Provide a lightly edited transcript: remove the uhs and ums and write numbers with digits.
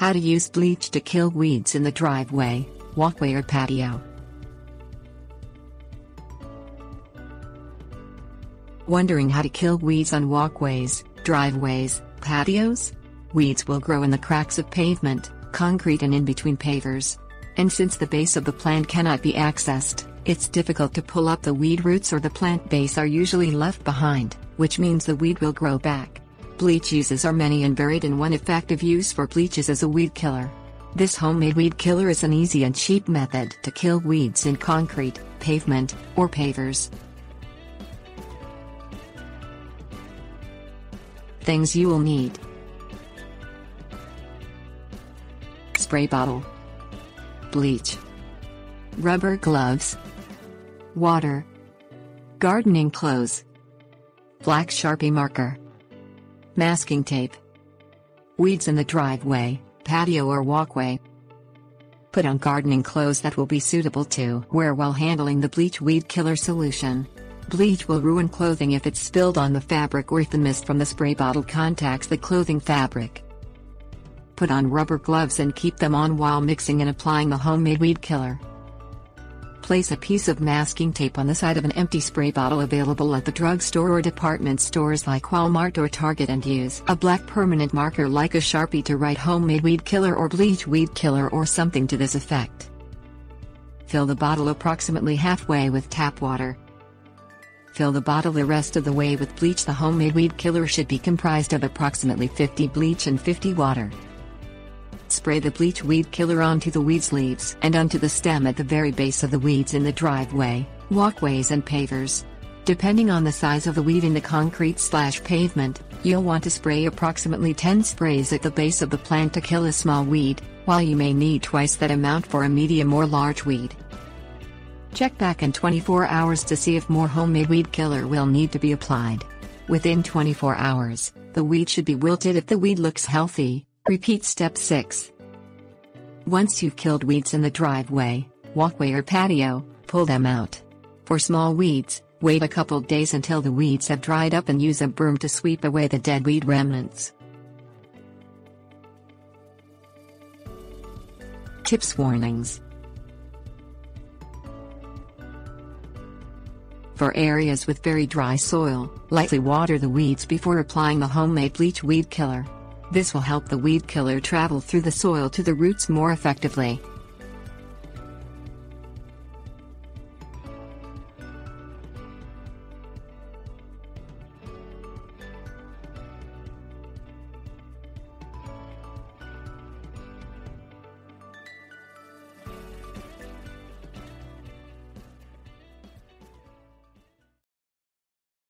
How to use bleach to kill weeds in the driveway, walkway or patio. Wondering how to kill weeds on walkways, driveways, patios? Weeds will grow in the cracks of pavement, concrete and in between pavers. And since the base of the plant cannot be accessed, it's difficult to pull up the weed roots, or the plant base are usually left behind, which means the weed will grow back. Bleach uses are many and varied, and one effective use for bleach is as a weed killer. This homemade weed killer is an easy and cheap method to kill weeds in concrete, pavement, or pavers. Things you will need: spray bottle, bleach, rubber gloves, water, gardening clothes, black Sharpie marker, masking tape. Weeds in the driveway, patio or walkway. Put on gardening clothes that will be suitable to wear while handling the bleach weed killer solution. Bleach will ruin clothing if it's spilled on the fabric or if the mist from the spray bottle contacts the clothing fabric. Put on rubber gloves and keep them on while mixing and applying the homemade weed killer. Place a piece of masking tape on the side of an empty spray bottle available at the drugstore or department stores like Walmart or Target, and use a black permanent marker like a Sharpie to write homemade weed killer or bleach weed killer or something to this effect. Fill the bottle approximately halfway with tap water. Fill the bottle the rest of the way with bleach. The homemade weed killer should be comprised of approximately 50 bleach and 50 water. Spray the bleach weed killer onto the weeds leaves and onto the stem at the very base of the weeds in the driveway, walkways and pavers. Depending on the size of the weed in the concrete/pavement, you'll want to spray approximately 10 sprays at the base of the plant to kill a small weed, while you may need twice that amount for a medium or large weed. Check back in 24 hours to see if more homemade weed killer will need to be applied. Within 24 hours, the weed should be wilted. If the weed looks healthy, repeat step 6. Once you've killed weeds in the driveway, walkway or patio, pull them out. For small weeds, wait a couple days until the weeds have dried up and use a broom to sweep away the dead weed remnants. Tips: warnings. For areas with very dry soil, lightly water the weeds before applying the homemade bleach weed killer. This will help the weed killer travel through the soil to the roots more effectively.